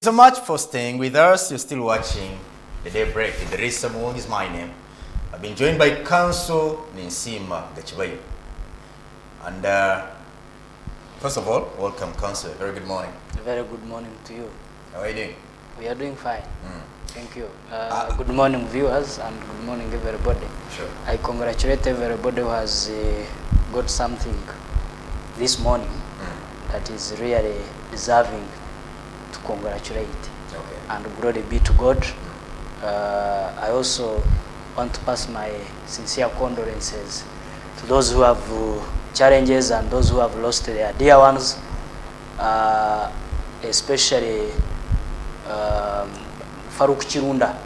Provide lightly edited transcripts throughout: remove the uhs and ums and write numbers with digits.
So much for staying with us. You're still watching The Daybreak. Idrissa Muong is my name. I've been joined by Council Ninsima Gachibayo. And first of all, welcome, Council. Very good morning. Very good morning to you. How are you doing? We are doing fine. Thank you. Good morning, viewers, and good morning, everybody. Sure. I congratulate everybody who has got something this morning that is really deserving to congratulate. Okay. And glory be to God. I also want to pass my sincere condolences to those who have challenges and those who have lost their dear ones, especially Farouk Chirunda,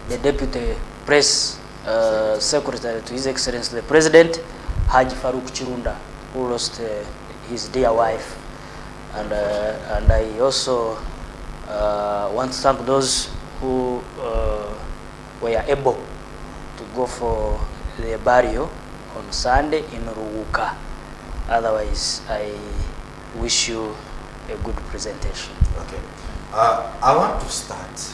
the Deputy Press Secretary to His Excellency the President, Haji Farouk Chirunda, who lost his dear wife. And I also want to thank those who were able to go for the burial on Sunday in Ruuka. Otherwise, I wish you a good presentation. Okay. I want to start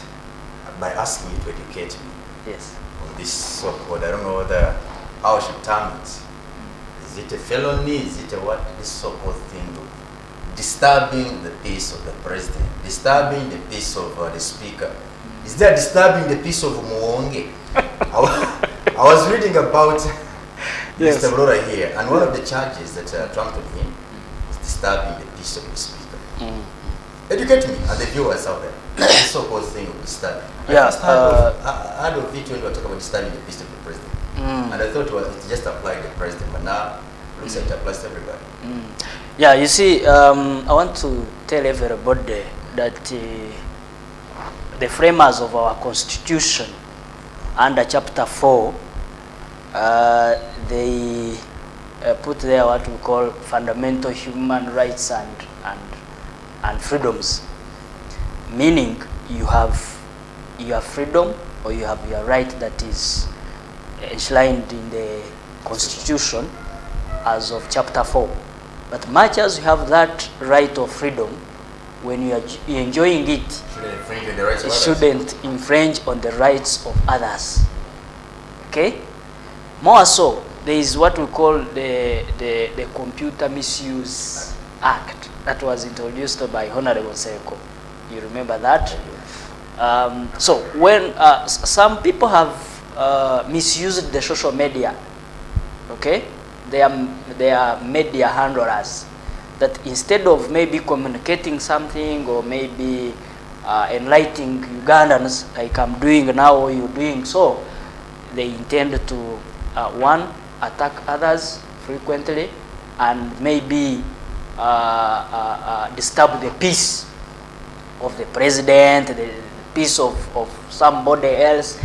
by asking you to educate me Yes. on this so-called, I don't know whether, how I should term it. Is it a felony? Is it a what? This so-called thing of disturbing the peace of the president, disturbing the peace of the speaker. Is there disturbing the peace of Muonge? I was reading about Yes. Mr. Brora here, and one of the charges that trumped on him is disturbing the peace of the speaker. Educate me and the viewers out there. This so-called thing of disturbing. Yeah, I heard of it when we were talking about disturbing the peace of the president. And I thought it just applied to the president, but now it looks like it applies to everybody. Yeah, you see, I want to tell everybody that the framers of our constitution under chapter 4, they put there what we call fundamental human rights and freedoms, meaning you have your freedom or you have your right that is enshrined in the constitution as of chapter 4. But much as you have that right of freedom, when you are enjoying it, it shouldn't infringe on the rights of others. Okay? More so, there is what we call the Computer Misuse Act that was introduced by Honorable Seko. You remember that? So when some people have misused the social media, okay? They are media handlers that instead of maybe communicating something or maybe enlightening Ugandans like I'm doing now or you're doing so, they intend to one, attack others frequently and maybe disturb the peace of the president, the peace of somebody else.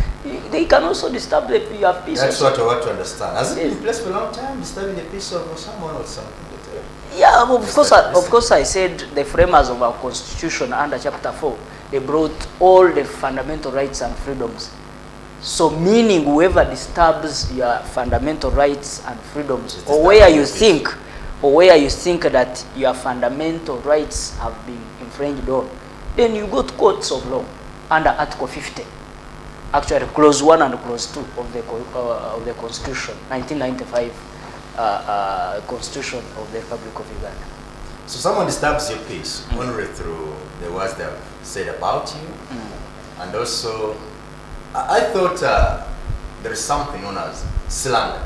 They can also disturb the peace. That's what I want to understand. Has it been in place for a long time, disturbing the peace of someone or something? Yeah, of course I said the framers of our constitution under chapter 4, they brought all the fundamental rights and freedoms. So meaning whoever disturbs your fundamental rights and freedoms, or where you think that your fundamental rights have been infringed on, then you go to courts of law under Article 50. Actually, Clause 1 and Clause 2 of the Constitution, 1995 Constitution of the Republic of Uganda. So someone disturbs your peace only through the words they have said about you, and also I thought there is something known as slander,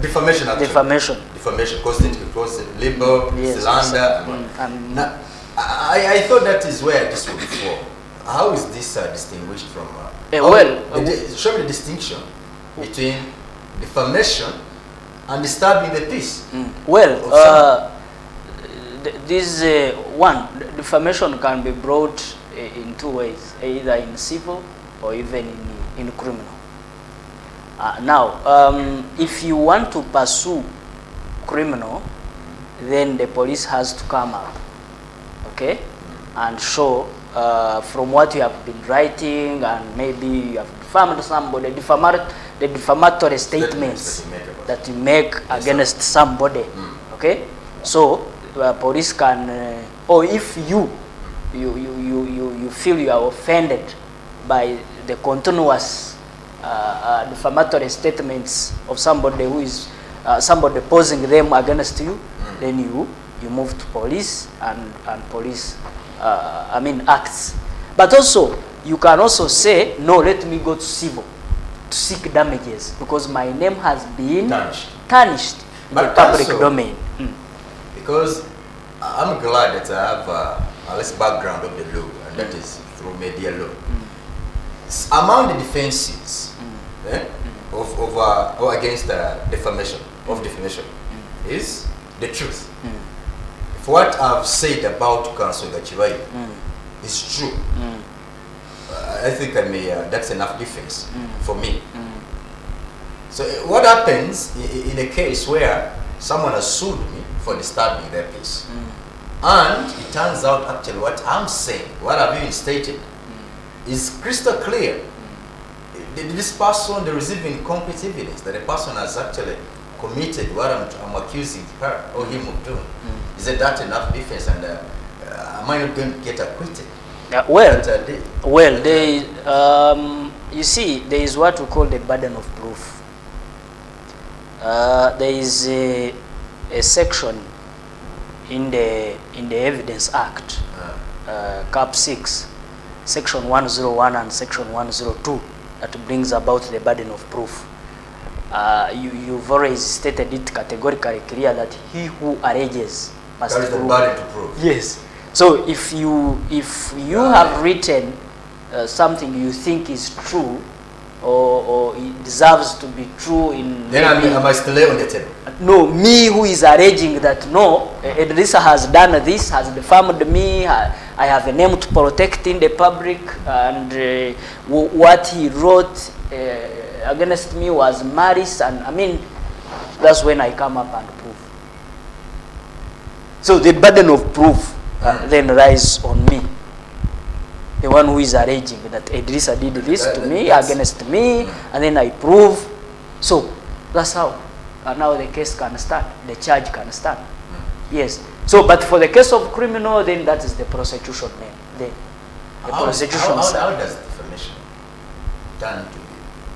defamation. Actually. Defamation, because it was libel, yes, slander. Now, I thought that is where this would fall. How is this distinguished from? Show me the distinction between defamation and disturbing the peace. This one, defamation can be brought in two ways, either in civil or even in criminal. Now, if you want to pursue criminal, then the police has to come up, okay, and show from what you have been writing, and maybe you have defamed somebody, the defamatory statements that you make against somebody, okay? So police can, or if you you feel you are offended by the continuous defamatory statements of somebody who is somebody posing them against you, then you move to police, and police acts. But also you can also say, no, let me go to civil to seek damages because my name has been tarnished in the public domain. Because I'm glad that I have a less background of the law, and that is through media law. Among the defenses of against defamation is the truth. If what I've said about Council Gachibai is true, I think that's enough defense for me. So what happens in a case where someone has sued me for disturbing their peace, and it turns out actually what I'm saying, what I've even stated, is crystal clear. This person, there is even concrete evidence that the person has actually committed what I'm accusing her or him of doing. Is that enough defense, and am I not going to get acquitted? Well, you see, there is what we call the burden of proof. There is a section in the Evidence Act, Cap 6, Section 101 and Section 102, that brings about the burden of proof. You've already stated it categorically clear that he who alleges must prove. That is the burden to prove. Yes. So if you have written something you think is true, or it deserves to be true in... Then am I still on the table? No, me who is alleging that no, Edrisa has done this, has defamed me, I have a name to protect in the public, and what he wrote against me was malice, and that's when I come up and prove. So the burden of proof then lies on me, the one who is alleging that Edrisa did this to me, against me, and then I prove. So that's how now the case can start, the charge can start. Yes. So, but for the case of criminal, then that is the prosecution name. The prosecution. How does defamation turn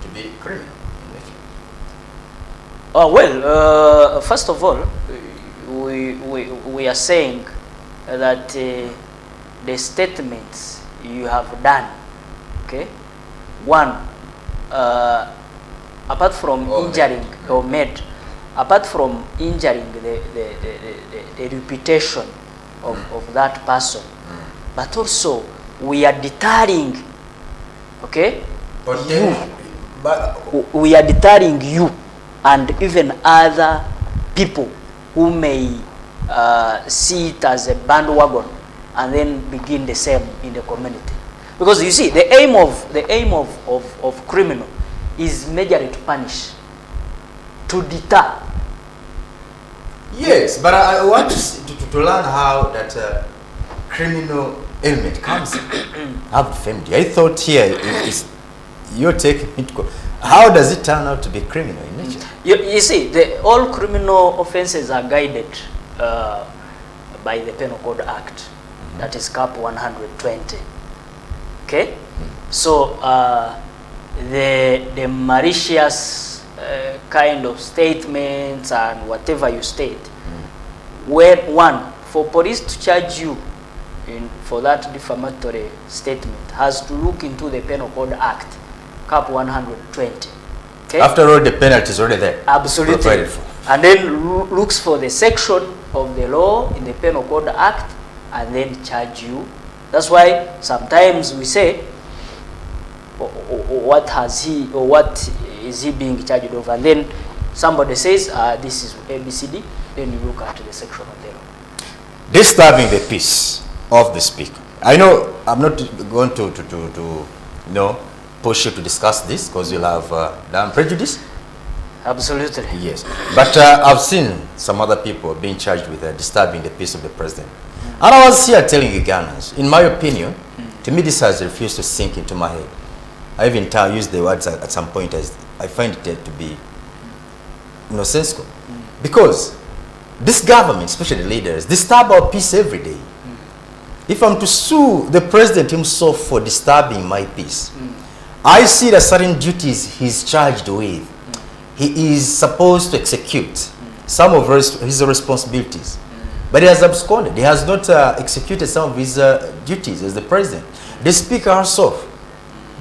to be criminal? Well, first of all, we are saying that the statements you have done, okay, one, apart from injuring or made, apart from injuring the reputation of that person, but also we are deterring, okay, we are deterring you and even other people who may see it as a bandwagon and then begin the same in the community. Because you see, the aim of criminal is majorly to punish, to deter. Yes, but I want to learn how that criminal element comes in. I've defamed you. I thought here you're taking it. How does it turn out to be criminal in nature? You see, all criminal offenses are guided by the Penal Code Act, that is Cap 120. Okay, so the malicious kind of statements and whatever you state, when for police to charge you for that defamatory statement has to look into the Penal Code Act, Cap 120. Okay? After all, the penalty is already there. Absolutely. And then looks for the section of the law in the Penal Code Act and then charge you. That's why sometimes we say, what has he, or what is he being charged of? And then somebody says, this is ABCD, then you look at the section of the law. Disturbing the peace of the speaker. I know I'm not going to push you to discuss this because you'll have done prejudice. Absolutely. Yes. But I've seen some other people being charged with disturbing the peace of the president. And I was here telling Ugandans, in my opinion, to me this has refused to sink into my head. I even used the words at some point as I find it to be nonsensical. Because this government, especially the leaders, disturb our peace every day. if I'm to sue the president himself for disturbing my peace, I see the certain duties he's charged with. He is supposed to execute some of his responsibilities, but he has absconded. He has not executed some of his duties as the president. The speaker herself,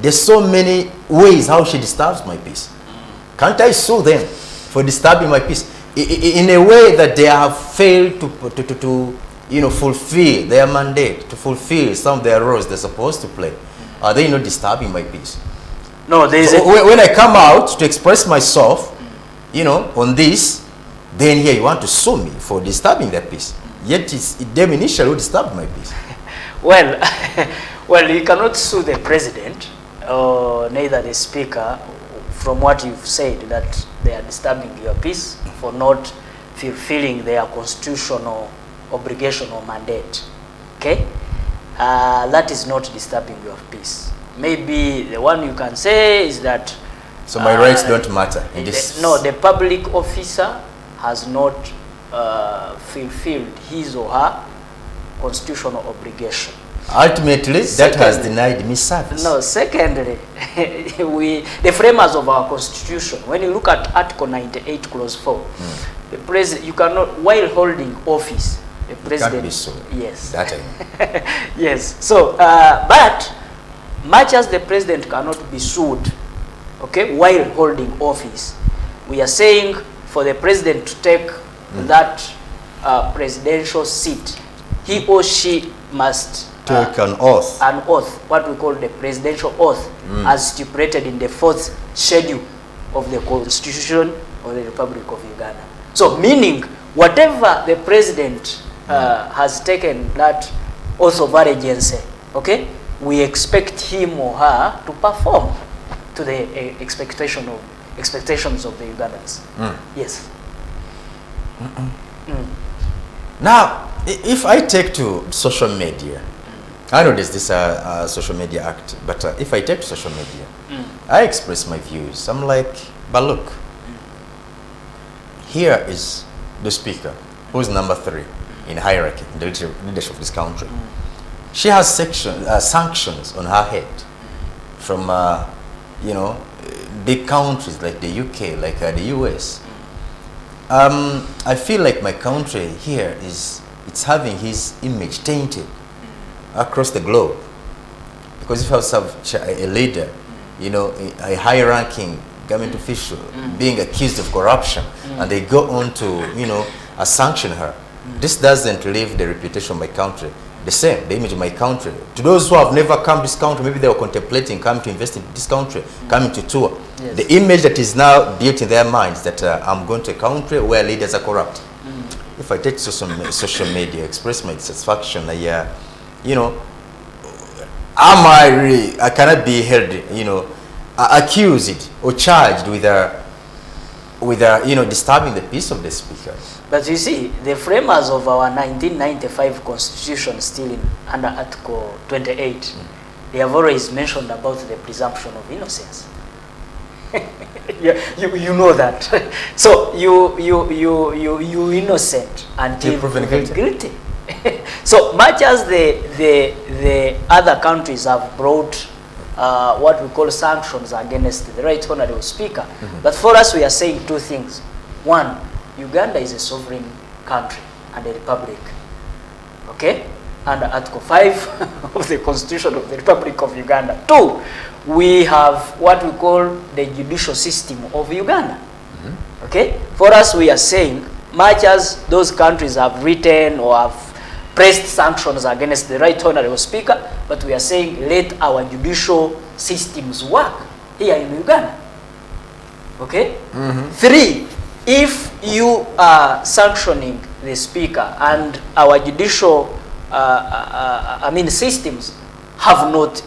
there's so many ways how she disturbs my peace. Can't I sue them for disturbing my peace in a way that they have failed to fulfill their mandate, to fulfill some of their roles they're supposed to play? Are they not disturbing my peace? No, there is when I come out to express myself, on this, then here you want to sue me for disturbing their peace. Yet it's them initially who disturbed my peace. Well, well, you cannot sue the president or neither the speaker from what you've said that they are disturbing your peace for not fulfilling their constitutional obligation or mandate. Okay? That is not disturbing your peace. Maybe the one you can say is that so my rights don't matter in this. No, the public officer has not fulfilled his or her constitutional obligation. Ultimately, that has denied me service. No, secondly, the framers of our constitution, when you look at Article 98, Clause 4, the president, you cannot, while holding office, the president can't be sued. Yes. That I know. Yes. So, but much as the president cannot be sued, okay, while holding office, we are saying for the president to take that presidential seat, he or she must take an oath. An oath, what we call the presidential oath, as stipulated in the 4th schedule of the Constitution of the Republic of Uganda. So, meaning, whatever the president has taken that oath of allegiance, okay, we expect him or her to perform to the expectations of the Ugandans. Yes. Now, if I take to social media, I know there's this social media act, but if I take to social media, I express my views. I'm like, but look, here is the speaker, who's number 3 in hierarchy, in the leadership of this country. She has sanctions on her head from, big countries like the UK, like the US. I feel like my country here it's having his image tainted across the globe. Because if you have such a leader, a high-ranking government official being accused of corruption, and they go on to, sanction her, this doesn't leave the reputation of my country the same, the image of my country. To those who have never come to this country, maybe they were contemplating coming to invest in this country, coming to tour. Yes. The image that is now built in their minds that I'm going to a country where leaders are corrupt. If I take social media, express my dissatisfaction, I cannot be held, accused or charged with disturbing the peace of the speaker. But you see, the framers of our 1995 Constitution, still under Article 28, they have always mentioned about the presumption of innocence. you know that. So you innocent until proven guilty. So much as the other countries have brought what we call sanctions against the Right Honorable Speaker, but for us we are saying two things. One, Uganda is a sovereign country and a republic, okay? Under Article 5 of the Constitution of the Republic of Uganda. 2, we have what we call the judicial system of Uganda, okay? For us, we are saying, much as those countries have written or have pressed sanctions against the Right Honorable Speaker, but we are saying, let our judicial systems work here in Uganda, okay? 3, if you are sanctioning the speaker and our judicial, systems have not,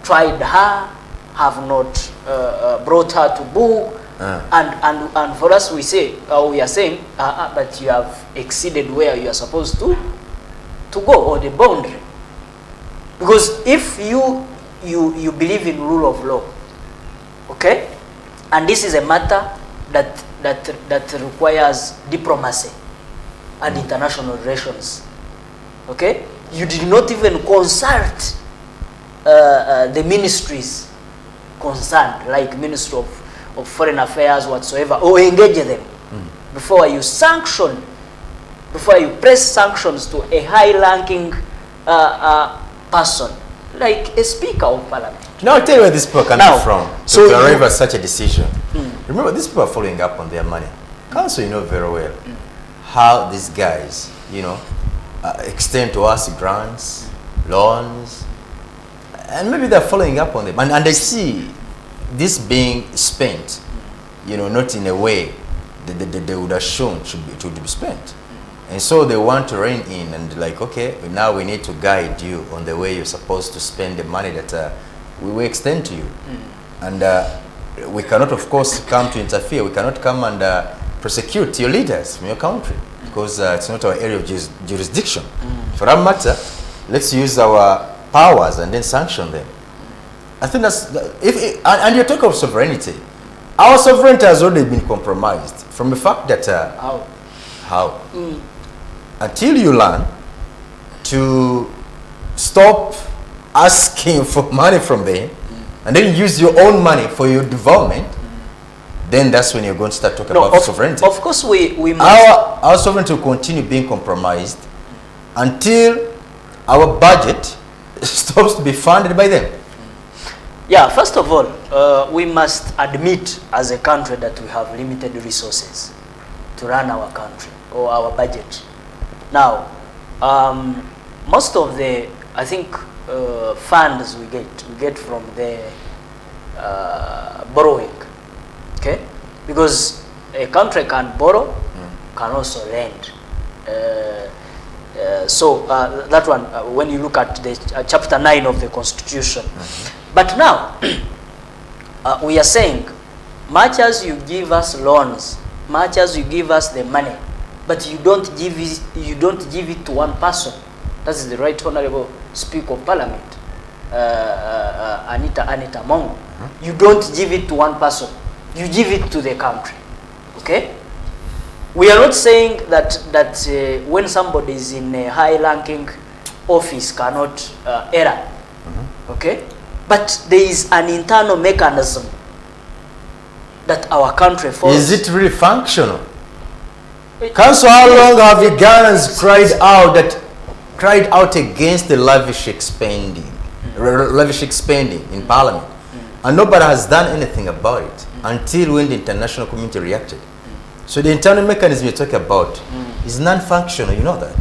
tried her, have not brought her to book, and for us we say, we are saying, but you have exceeded where you are supposed to go, or the boundary. Because if you believe in rule of law, okay? And this is a matter that requires diplomacy and international relations. Okay? You did not even consult the ministries concerned, like Ministry of Foreign Affairs whatsoever, or engage them before you sanction, before you press sanctions to a high-ranking person, like a Speaker of Parliament. Now I'll tell you where these people are coming from so to arrive at such a decision. Remember, these people are following up on their money. Council, you know very well how these guys, you know, extend to us grants, loans, and maybe they're following up on them. And they see this being spent, you know, not in a way that they would have shown it would be spent. And so they want to rein in and like, okay, now we need to guide you on the way you're supposed to spend the money that we will extend to you. And we cannot, of course, come to interfere. We cannot come and prosecute your leaders from your country because it's not our area of jurisdiction. For that matter, let's use our powers and then sanction them. I think that's, and you talk of sovereignty. Our sovereignty has already been compromised from the fact that how? Until you learn to stop asking for money from them and then use your own money for your development, then that's when you're going to start talking about sovereignty. Of course, we must. Our sovereignty will continue being compromised until our budget stops to be funded by them. Yeah, first of all, we must admit as a country that we have limited resources to run our country or our budget. Now, most of the, I think, funds we get from the borrowing, okay? Because a country can borrow, can also lend. So that one, when you look at the chapter 9 of the Constitution. But now, we are saying, much as you give us loans, much as you give us the money, but you don't give it to one person. That is the Right Honorable Speaker of Parliament, Anita Mongo. You don't give it to one person. You give it to the country. Okay? We are not saying that when somebody is in a high-ranking office cannot err. Okay? But there is an internal mechanism that our country follows. Is it really functional? Council, how long have Ugandans cried out against the lavish spending in Parliament, and nobody has done anything about it until when the international community reacted? So the internal mechanism you talk about is non-functional. You know that.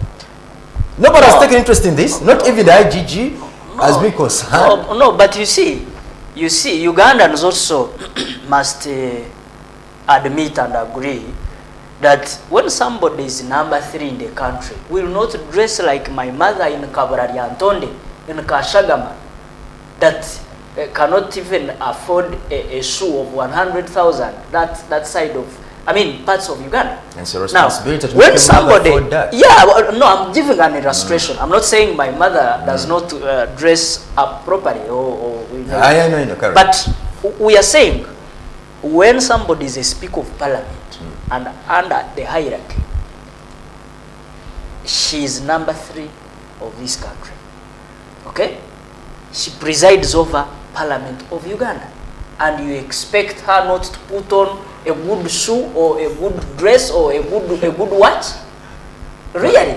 Nobody has taken interest in this. Not even the IGG has been concerned. No, but you see, Ugandans also must admit and agree that when somebody is number 3 in the country, will not dress like my mother in Kabarari Antonde, in Kashagama, that cannot even afford a shoe of 100,000. That side of, I mean, parts of Uganda. And so responsibility now, to when somebody, that. yeah, no, I'm giving an illustration. I'm not saying my mother does not dress up properly or I know, correct. But we are saying when somebody is a Speaker of Parliament and under the hierarchy, she is number 3 of this country. Okay? She presides over Parliament of Uganda, and you expect her not to put on a good shoe or a good dress or a good watch? Really?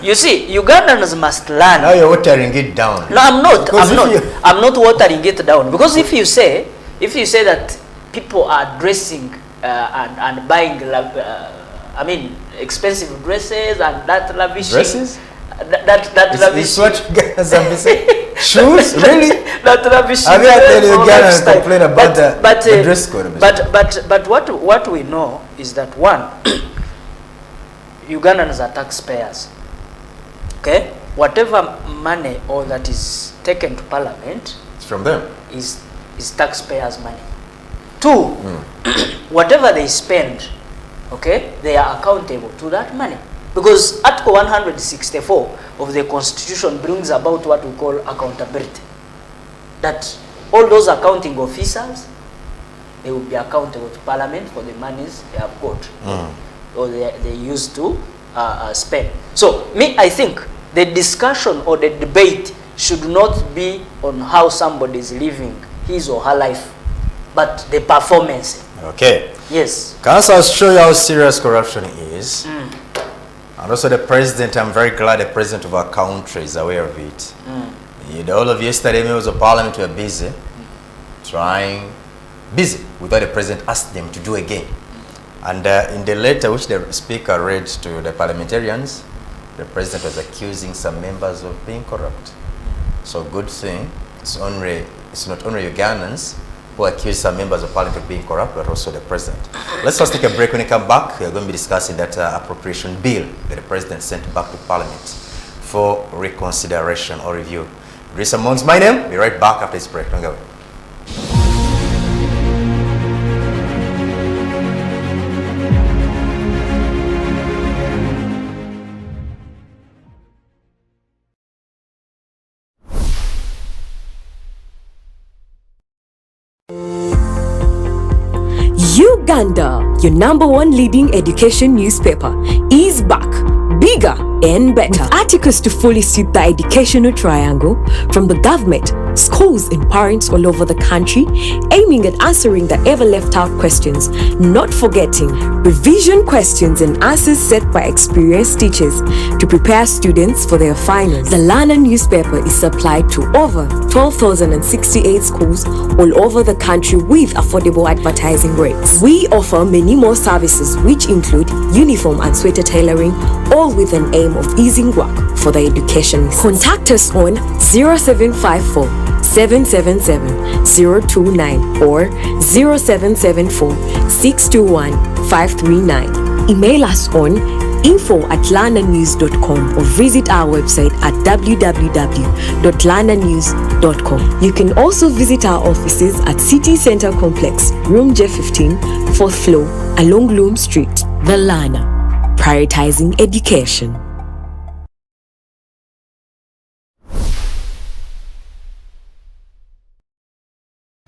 You see, Ugandans must learn. Now you're watering it down. No, I'm not watering it down, because if you say that people are dressing and buying, I mean, expensive dresses and that lavish dresses. That lavish. What Ugandans have been saying? Shoes, really? That lavish. Have you heard any Ugandans complain about the dress code? But what we know is that one, Ugandans are taxpayers. Okay, whatever money or that is taken to Parliament, it's from them. Is taxpayers' money. 2, whatever they spend, okay, they are accountable to that money. Because Article 164 of the Constitution brings about what we call accountability. That all those accounting officers, they will be accountable to Parliament for the monies they have got, or they used to spend. So I think the discussion or the debate should not be on how somebody is living his or her life, but the performance. Okay. Yes. Council has shown you how serious corruption is. And also the president, I'm very glad the president of our country is aware of it. The whole of yesterday, members of parliament were busy, busy with what the president asked them to do again. And in the letter which the speaker read to the parliamentarians, the president was accusing some members of being corrupt. So good thing, it's not only Ugandans who accuse some members of parliament of being corrupt, but also the president. Let's first take a break. When we come back, we are going to be discussing that appropriation bill that the president sent back to parliament for reconsideration or review. Risa Mons, my name. Be right back after this break. Don't go away. Uganda, your #1 leading education newspaper, is back, bigger and better. With articles to fully suit the educational triangle from the government, schools and parents all over the country, aiming at answering the ever left out questions, not forgetting revision questions and answers set by experienced teachers to prepare students for their finals. The Learner newspaper is supplied to over 12,068 schools all over the country with affordable advertising rates. We offer many more services which include uniform and sweater tailoring, all with an aim of easing work for the education. Contact us on 0754 777 029 or 0774 621 539. Email us on info@learnernews.com or visit our website at www.learnernews.com. You can also visit our offices at City Center Complex, Room J15, 4th floor, along Loom Street. The Learner, prioritizing education.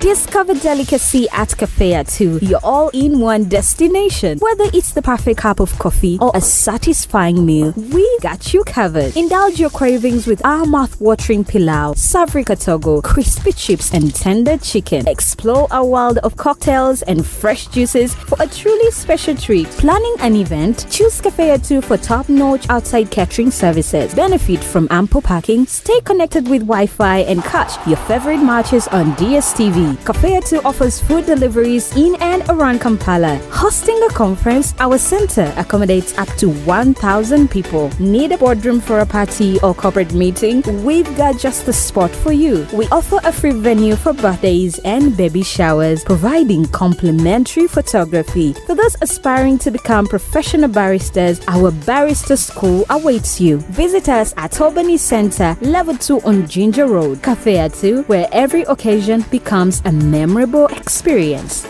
Discover delicacy at Cafe Atu, your all-in-one destination. Whether it's the perfect cup of coffee or a satisfying meal, we got you covered. Indulge your cravings with our mouth-watering pilau, savory katogo, crispy chips, and tender chicken. Explore a world of cocktails and fresh juices for a truly special treat. Planning an event? Choose Cafe Atu for top-notch outside catering services. Benefit from ample parking, stay connected with Wi-Fi, and catch your favorite matches on DSTV. Cafe Atu offers food deliveries in and around Kampala. Hosting a conference, our center accommodates up to 1,000 people. Need a boardroom for a party or corporate meeting? We've got just the spot for you. We offer a free venue for birthdays and baby showers, providing complimentary photography. For those aspiring to become professional baristas, our barista school awaits you. Visit us at Albany Center, Level 2 on Ginger Road. Cafe Atu, where every occasion becomes a memorable experience.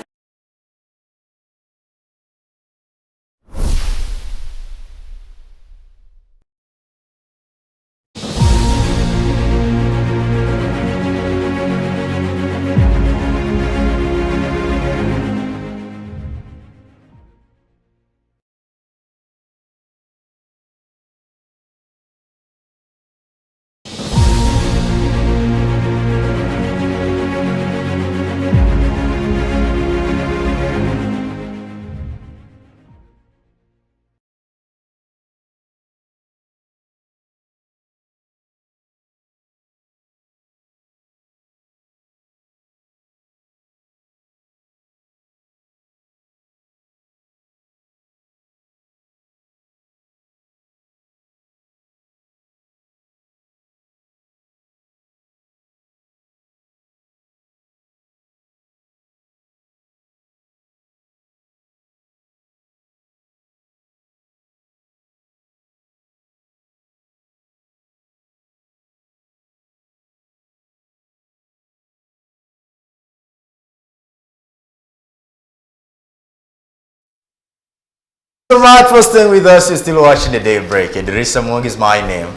So much for staying with us. You're still watching the Daybreak. Idrissa Mwong is my name.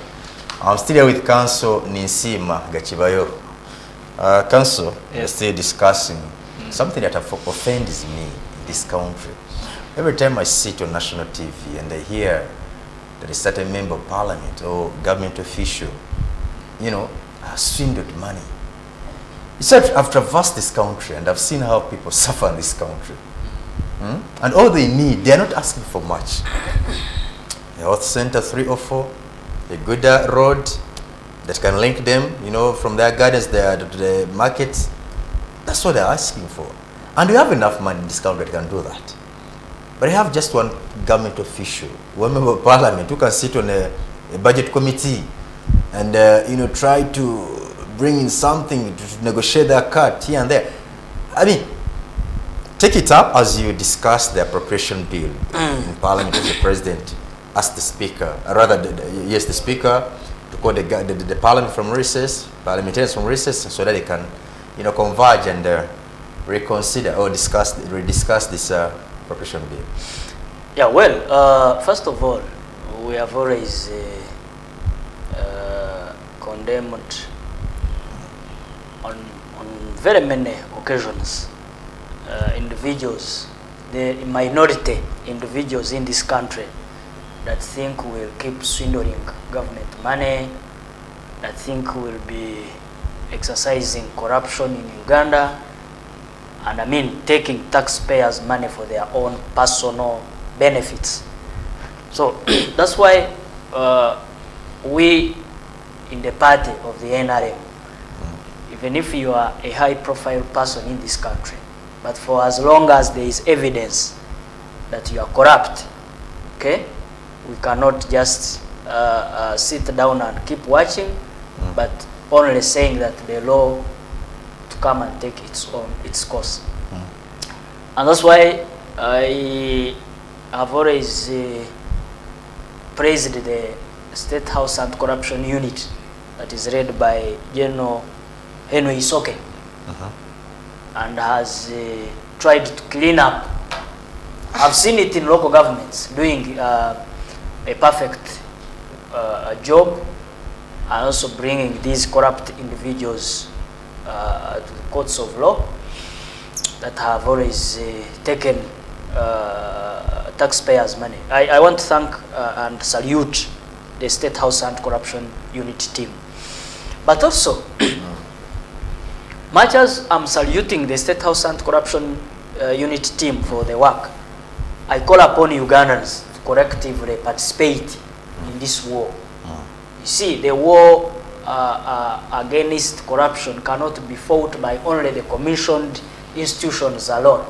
I'm still here with Council Ninsima Gachibayo. Council, we're still discussing something that offends me in this country. Every time I sit on national TV and I hear that a certain member of parliament or government official, has swindled money. You said, I've traversed this country and I've seen how people suffer in this country. And all they need, they're not asking for much. A health center 3 or 4, a good road that can link them, from their gardens there to the markets. That's what they're asking for. And we have enough money in this country that can do that. But I have just one government official, one member of parliament who can sit on a budget committee and try to bring in something to negotiate their cut here and there. I mean, take it up as you discuss the appropriation bill in parliament as the president asked the speaker, the speaker to call the parliament from recess, parliamentarians from recess, so that they can, converge and reconsider or rediscuss this appropriation bill. Yeah, well, first of all, we have always condemned on very many occasions individuals, the minority individuals in this country that think we'll keep swindling government money, that think we'll be exercising corruption in Uganda, and taking taxpayers' money for their own personal benefits. So that's why we in the party of the NRM, even if you are a high-profile person in this country, but for as long as there is evidence that you are corrupt, okay, we cannot just sit down and keep watching, but only saying that the law to come and take its course. And that's why I have always praised the State House Anti-Corruption Unit that is led by General Henry Isoke, and has tried to clean up. I've seen it in local governments doing a perfect job, and also bringing these corrupt individuals to the courts of law that have always taken taxpayers' money. I want to thank and salute the State House Anti-Corruption Unit team. But also, much as I'm saluting the State House Anti-Corruption Unit team for the work, I call upon Ugandans to collectively participate in this war. You see, the war against corruption cannot be fought by only the commissioned institutions alone,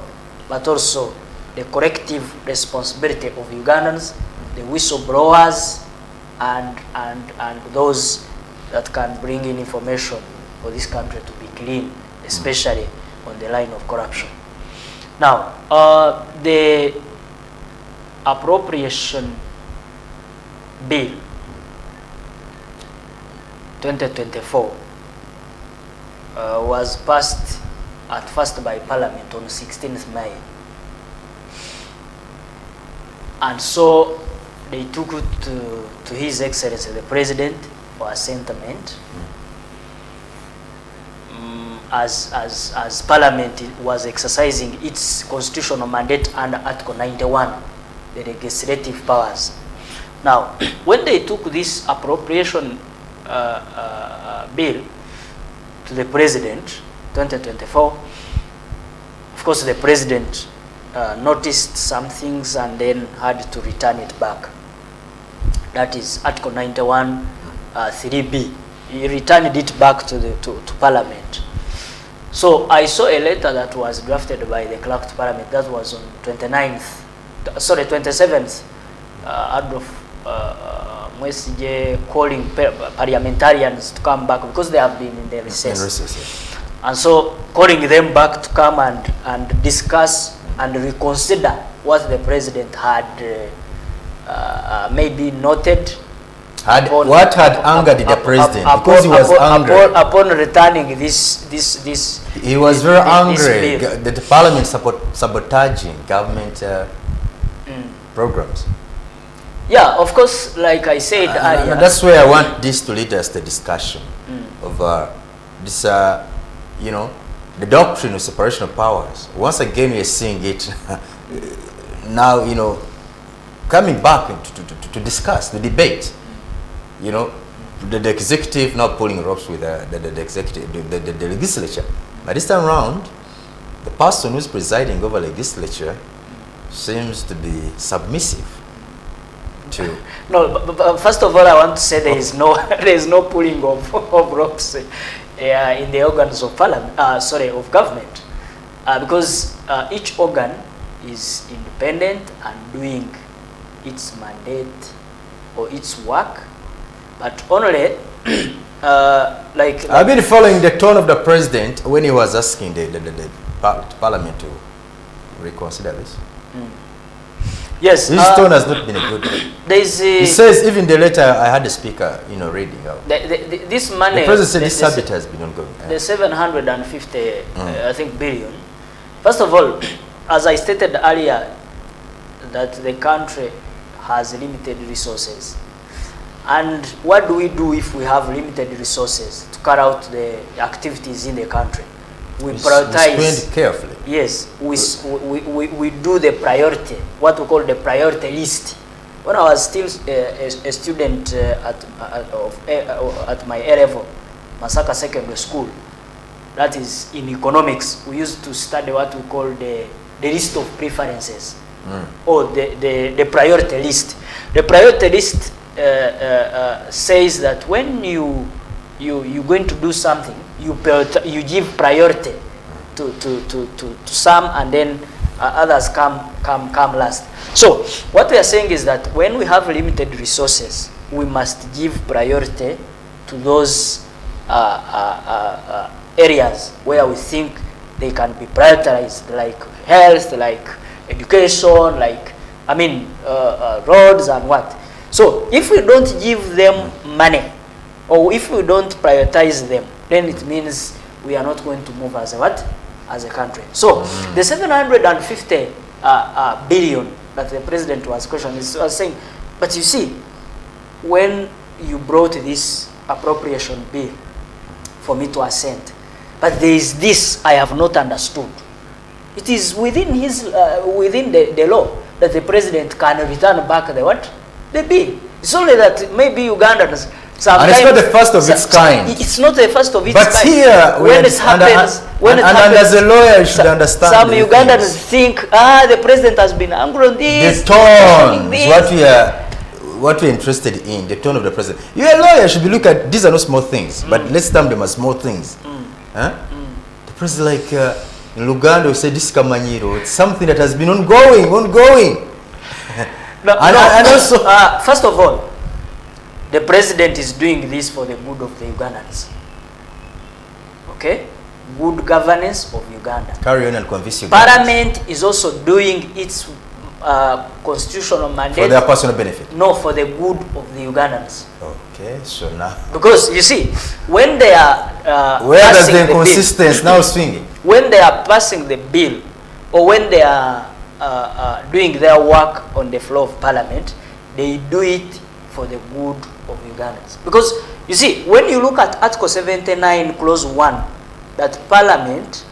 but also the collective responsibility of Ugandans, the whistleblowers, and those that can bring in information for this country to be clean, especially on the line of corruption. Now, the appropriation bill 2024 was passed at first by Parliament on 16th May. And so they took it to His Excellency the President for a sentiment. As Parliament was exercising its constitutional mandate under Article 91, the legislative powers. Now, when they took this appropriation bill to the President, 2024, of course the President noticed some things and then had to return it back. That is Article 91, 3B. He returned it back to Parliament. So I saw a letter that was drafted by the clerk to Parliament. That was on 27th, Adolf Mwesige calling parliamentarians to come back because they have been in the recess. And so calling them back to come and discuss and reconsider what the President had maybe noted. What had angered the President? Because he was angry. Upon returning this he was very angry that the Parliament sabotaging government programs. Yeah, of course, like I said earlier. That's where I want this to lead us to discussion of this, the doctrine of separation of powers. Once again, we are seeing it now, coming back to discuss, the debate. You know, the executive now pulling ropes with the executive, the legislature. But this time around, the person who's presiding over legislature seems to be submissive to. No, but first of all, I want to say there is no pulling of ropes in the organs of parliament. Of government, because each organ is independent and doing its mandate or its work, but only like I've been following the tone of the president when he was asking the parliament to reconsider this. Yes, his tone has not been a good one. He says, even the letter I had the speaker, reading out. This money. The president said this subject has been ongoing. The 750, I think, billion. First of all, as I stated earlier, that the country has limited resources. And what do we do if we have limited resources to carry out the activities in the country? We prioritize. We spend carefully. Yes, we do the priority, what we call the priority list. When I was still a student at my A level, Masaka Secondary School, that is in economics, we used to study what we call the list of preferences, or the priority list. The priority list says that when you're going to do something, you give priority to some, and then others come last. So what we are saying is that when we have limited resources, we must give priority to those areas where we think they can be prioritized, like health, like education, like roads and what. So if we don't give them money, or if we don't prioritize them, then it means we are not going to move as a country. So the 750 billion that the president was questioning was saying, but you see, when you brought this appropriation bill for me to assent, but there is this I have not understood. It is within his within the law that the president can return back the bill. It's only that maybe Ugandans. And it's not the first of its kind. It's not the first of its kind. But here, when it happens, as a lawyer, you should understand. Some Ugandans think, the president has been angry on this. The tone is what we're interested in. The tone of the president. You're a lawyer. You should be looking at these are not small things, but let's term them as small things. The president, like in Luganda, we say this Kamanyiro. It's something that has been ongoing. And also, first of all, the president is doing this for the good of the Ugandans. Okay? Good governance of Uganda. Carry on and convince Ugandans. Parliament is also doing its constitutional mandate. For their personal benefit? No, for the good of the Ugandans. Okay, so now. Because, you see, when they are where does the inconsistency now swinging? When they are passing the bill, or when they are doing their work on the floor of Parliament, they do it for the good of Ugandans. Because, you see, when you look at Article 79, Clause 1, that Parliament,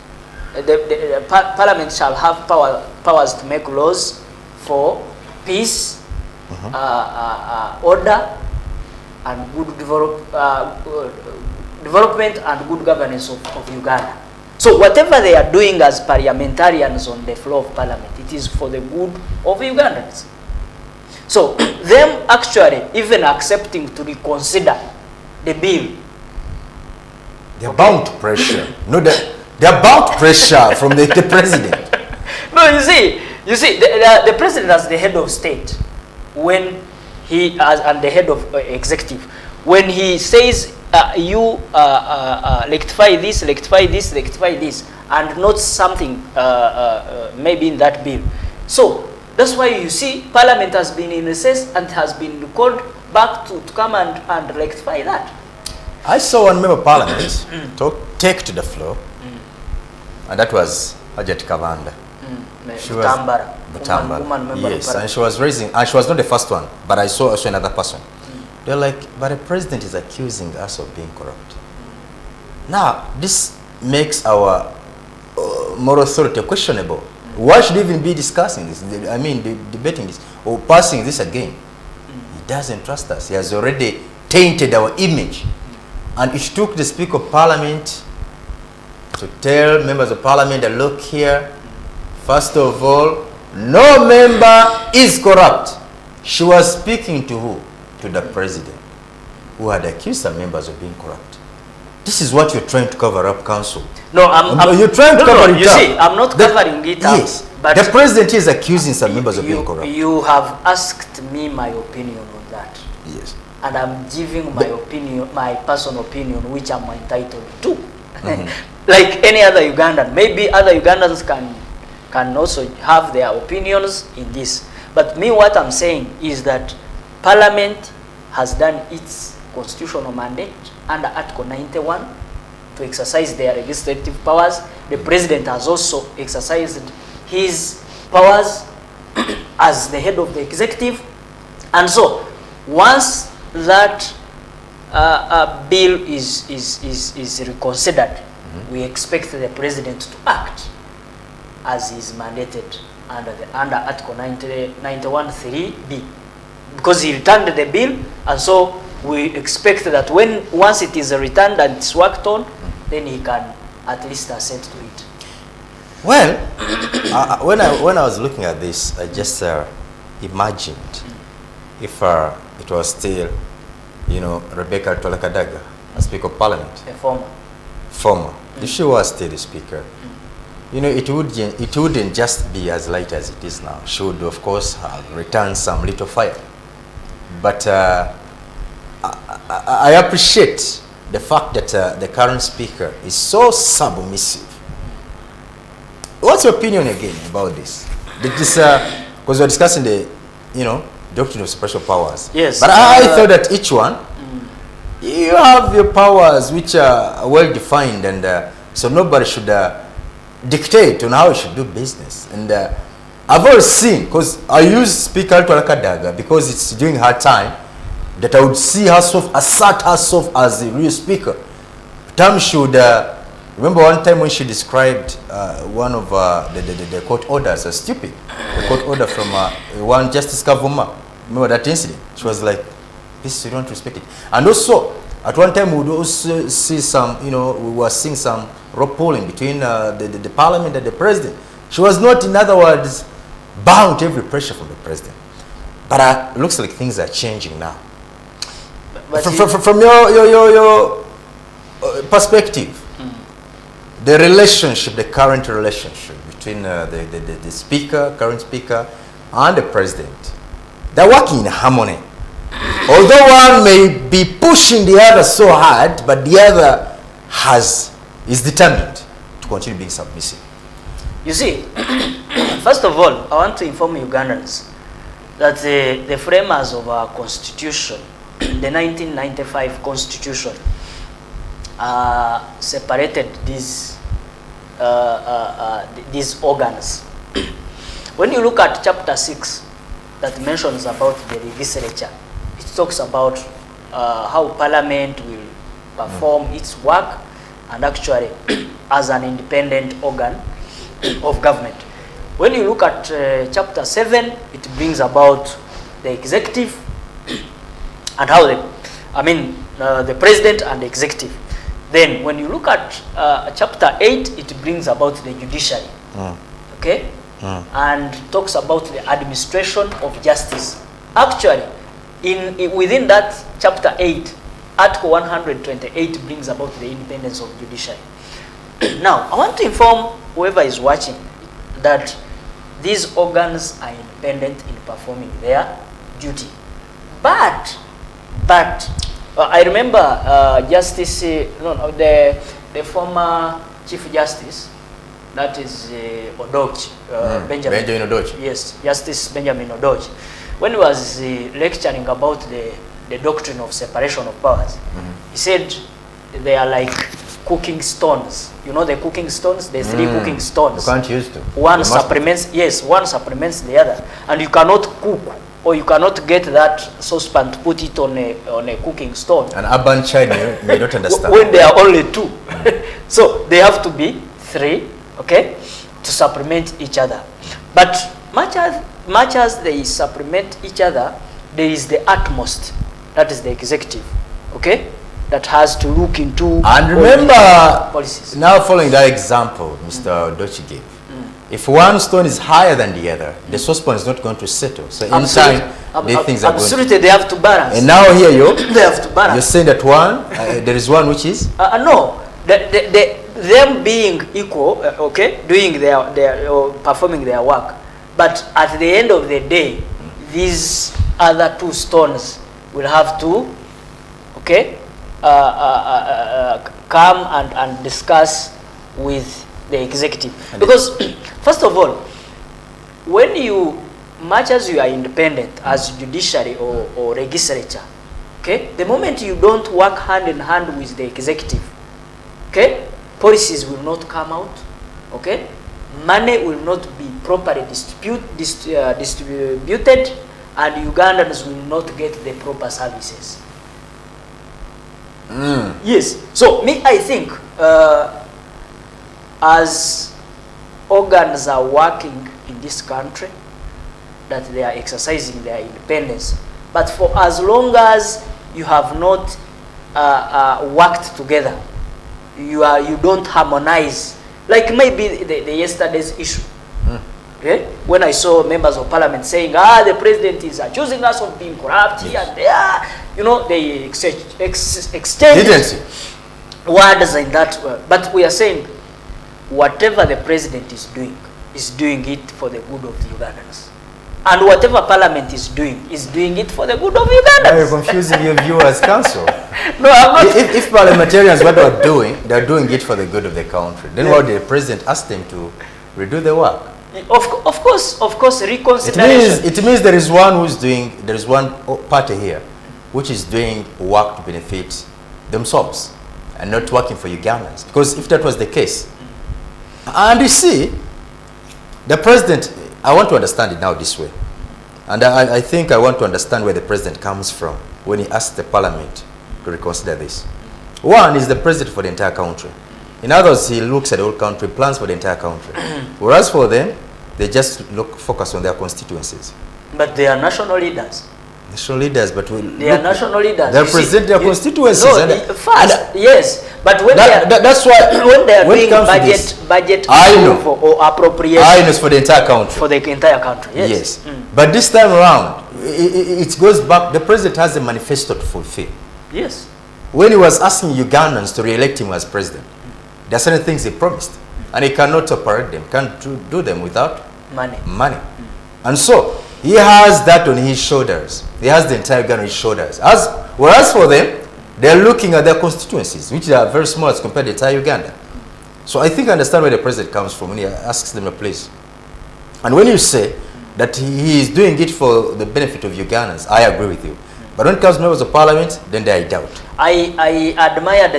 Parliament shall have powers to make laws for peace, order, and good development and good governance of Uganda. So whatever they are doing as parliamentarians on the floor of Parliament, it is for the good of Ugandans. So them actually even accepting to reconsider the bill. They're bound to pressure. No, they're bound to pressure from the president. No, you see, the president as the head of state, when he and the head of executive, when he says rectify this, and not something maybe in that bill. So that's why you see Parliament has been in recess and has been called back to come and rectify that. I saw one member of Parliament take to the floor, and that was Hajat Kabanda. She was Butambara. Yes, and she was raising, and she was not the first one, but I saw also another person. They're like, but the president is accusing us of being corrupt. Now, this makes our moral authority questionable. Why should we even be discussing this? I mean, debating this or passing this again? He doesn't trust us. He has already tainted our image. And it took the Speaker of Parliament to tell members of Parliament that, look here, first of all, no member is corrupt. She was speaking to who? To the president, who had accused some members of being corrupt. This is what you're trying to cover up, Council. No, you're trying to cover it up. You see, I'm not covering it up. Yes, but the president is accusing some members of being corrupt. You have asked me my opinion on that. Yes. And I'm giving my opinion, my personal opinion, which I'm entitled to. Like any other Ugandan. Maybe other Ugandans can also have their opinions in this. But me, what I'm saying is that Parliament has done its constitutional mandate under Article 91 to exercise their legislative powers. The President has also exercised his powers as the head of the executive. And so, once that bill is reconsidered, we expect the President to act as is mandated under Article 91(3)(b), because he returned the bill, and so we expect that once it is returned and it's worked on, then he can at least assent to it. Well, when I was looking at this, I just imagined if it was still, Rebecca Twalakadaga, a Speaker of Parliament, A former. If she was still the Speaker, it wouldn't just be as light as it is now. She would, of course, have returned some little fire. But I appreciate the fact that the current Speaker is so submissive. What's your opinion again about this? Because we're discussing the, doctrine of separation of powers. Yes. But I thought that each one, you have your powers which are well defined, and so nobody should dictate on how you should do business. And I've always seen, because I use Speaker Twalakadaga because it's during her time that I would see her assert herself as the real Speaker. Tam should remember one time when she described one of the court orders as stupid. The court order from one Justice Kavuma. Remember that incident? She was like, this, you don't respect it. And also, at one time, we would also see some, we were seeing some rope pulling between the Parliament and the President. She was not, in other words, bound to every pressure from the President. But it looks like things are changing now. But from your perspective, the relationship, the current relationship between the Speaker, current Speaker, and the President, they're working in harmony. Although one may be pushing the other so hard, but the other is determined to continue being submissive. You see, first of all, I want to inform Ugandans that the framers of our constitution, the 1995 constitution, separated these organs. When you look at chapter 6, that mentions about the legislature, it talks about how Parliament will perform its work, and actually as an independent organ of government. When you look at chapter 7, it brings about the executive and how the president and the executive. Then when you look at chapter 8, it brings about the judiciary. Okay? And talks about the administration of justice. Actually, within that chapter 8, Article 128 brings about the independence of judiciary. Now, I want to inform whoever is watching that these organs are independent in performing their duty. But I remember the former Chief Justice, that is Odoch, Benjamin Odoch. Yes, Justice Benjamin Odoch. When he was lecturing about the doctrine of separation of powers, he said they are like cooking stones. You know the cooking stones? The three cooking stones. You can't use to. One supplements the other. And you cannot cook, or you cannot get that saucepan to put it on a cooking stone. An urban child may not understand. When there are only two. So they have to be three, okay? to supplement each other. But much as they supplement each other, there is the utmost, that is the executive, okay, that has to look into And remember, policies. now following that example Mr. Dochi gave, if one stone is higher than the other, the saucepan is not going to settle. So in time, the things are going to... Absolutely, they have to balance. And now here they have to balance. you're saying that one, there is one which is... No, them being equal, okay, doing their or performing their work, but at the end of the day, these other two stones will have to, okay, come and discuss with the executive. Because first of all, when you, much as you are independent as judiciary or legislature, okay, the moment you don't work hand in hand with the executive, okay, policies will not come out, okay, money will not be properly distributed, and Ugandans will not get the proper services. Yes. So me, I think as organs are working in this country, that they are exercising their independence. But for as long as you have not worked together, you don't harmonize. Like maybe the yesterday's issue. Okay? When I saw members of parliament saying, the president is accusing us of being corrupt here and there, you know, they exchange words in that. But we are saying, whatever the president is doing it for the good of the Ugandans. And whatever parliament is doing it for the good of Ugandans. You're confusing your viewers, council. No, I'm not. If parliamentarians, what they're doing it for the good of the country, then why did the president ask them to redo the work? Of course, reconsideration. It means there is one party here which is doing work to benefit themselves and not working for Ugandans. Because if that was the case, and you see, the president, I want to understand it now this way. And I think I want to understand where the president comes from when he asks the parliament to reconsider this. One is the president for the entire country. In others, he looks at the whole country, plans for the entire country. Whereas for them, they just focus on their constituencies. But they are national leaders. National leaders, but they are national leaders. They represent their constituencies. No, yes. But when that's why when they are doing budget or appropriation, I know it's for the entire country. For the entire country, yes. But this time around, it goes back. The president has a manifesto to fulfill. Yes. When he was asking Ugandans to re-elect him as president, there are certain things he promised, and he cannot operate them, can't do them without money. And so he has that on his shoulders. He has the entire Uganda on his shoulders. Whereas for them, they're looking at their constituencies, which are very small as compared to the entire Uganda. So I think I understand where the president comes from when he asks them a place. And when you say that he is doing it for the benefit of Ugandans, I agree with you. But when it comes to members of parliament, then I doubt. I admired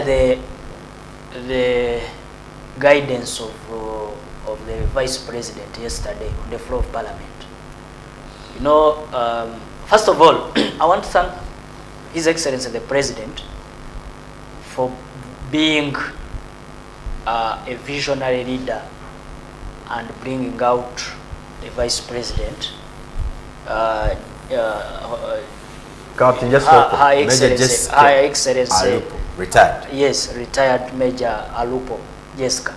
the guidance of the vice president yesterday on the floor of parliament. You know, first of all, I want to thank His Excellency the President for being a visionary leader and bringing out the vice president. Captain Her Excellency Alupo, retired. Yes, retired Major Alupo Jessica.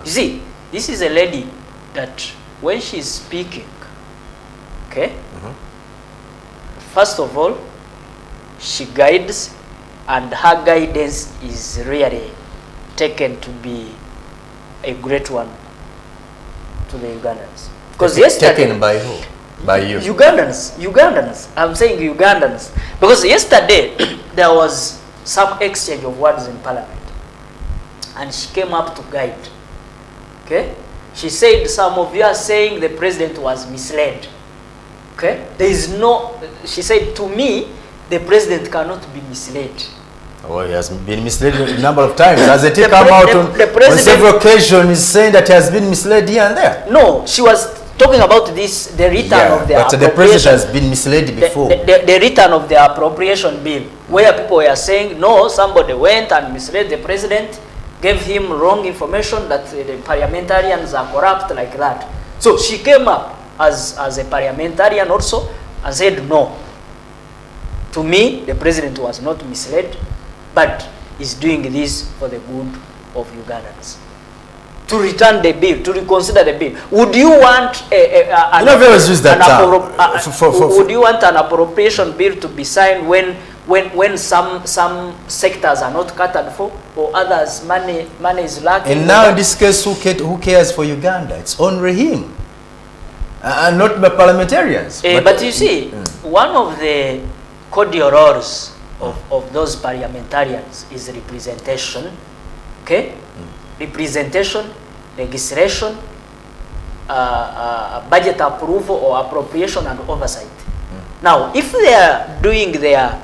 You see, this is a lady that when she's speaking, okay, first of all, she guides, and her guidance is really taken to be a great one to the Ugandans. Because yesterday, taken by who? By you. Ugandans. I'm saying Ugandans. Because yesterday, there was some exchange of words in parliament. And she came up to guide. Okay? She said, some of you are saying the president was misled. Okay? There is no, she said, to me, the president cannot be misled. Oh, he has been misled a number of times. Has it come out on several occasions saying that he has been misled here and there? No, she was talking about this, the return of the appropriation. But the president has been misled before. The return of the appropriation bill, where people were saying, no, somebody went and misled the president. gave him wrong information that the parliamentarians are corrupt like that. So she came up as a parliamentarian also and said, no, to me, the president was not misled, but is doing this for the good of Ugandans. To return the bill, to reconsider the bill. Would you want would you want an appropriation bill to be signed when some sectors are not catered for, or others money is lacking? And now in this case, who cares for Uganda? It's only him, and not the parliamentarians. But you see, one of the cordial roles of those parliamentarians is representation. Okay, representation, legislation, budget approval or appropriation and oversight. Now, if they are doing their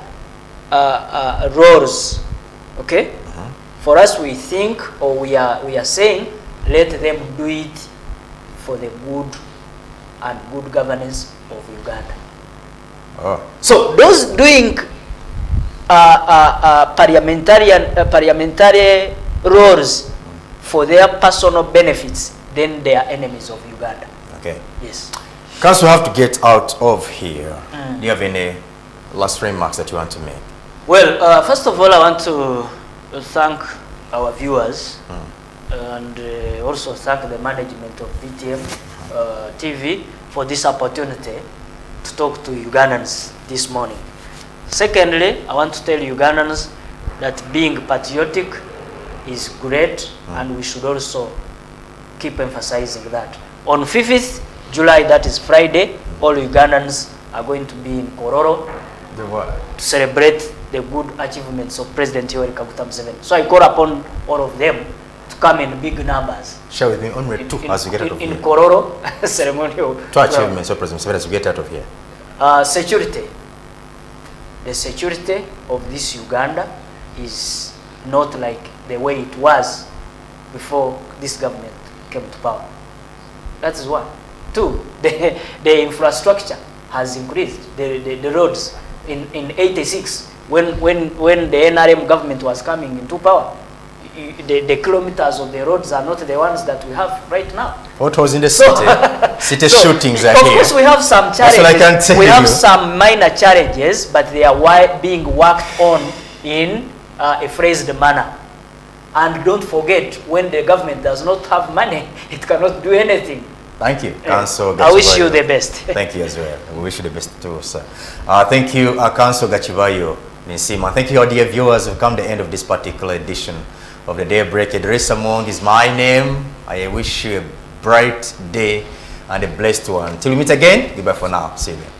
roles, okay, for us we think, or we are saying, let them do it for the good and good governance of Uganda. So those doing parliamentary roles for their personal benefits, then they are enemies of Uganda. Okay. Yes. Council, have to get out of here. Do you have any last remarks that you want to make? Well, first of all, I want to thank our viewers and also thank the management of BTM TV for this opportunity to talk to Ugandans this morning. Secondly, I want to tell Ugandans that being patriotic is great, and we should also keep emphasizing that. On 5th July, that is Friday, all Ugandans are going to be in Kororo to celebrate the good achievements of President Yoweri Kaguta Museveni. So I call upon all of them to come in big numbers. Share with me only two as we get out of here. In Kororo ceremonial. Two achievements of President Museveni as we get out of here. Security. The security of this Uganda is not like the way it was before this government came to power. That is one. Two, the infrastructure has increased. The roads in 86, when the NRM government was coming into power, the kilometers of the roads are not the ones that we have right now. What was in the city? City shootings are of here. Of course, we have some challenges. That's what I can tell we have you. some minor challenges, but they are being worked on in a phrased manner. And don't forget, when the government does not have money, it cannot do anything. Thank you, Council. I wish you the best. Thank you as well. We wish you the best too, sir. Thank you, Council Gachibayo Ninsima. Thank you, our dear viewers. We've come to the end of this particular edition of the Daybreak. Idrissa Mong is my name. I wish you a bright day and a blessed one. Till we meet again, goodbye for now. See you then.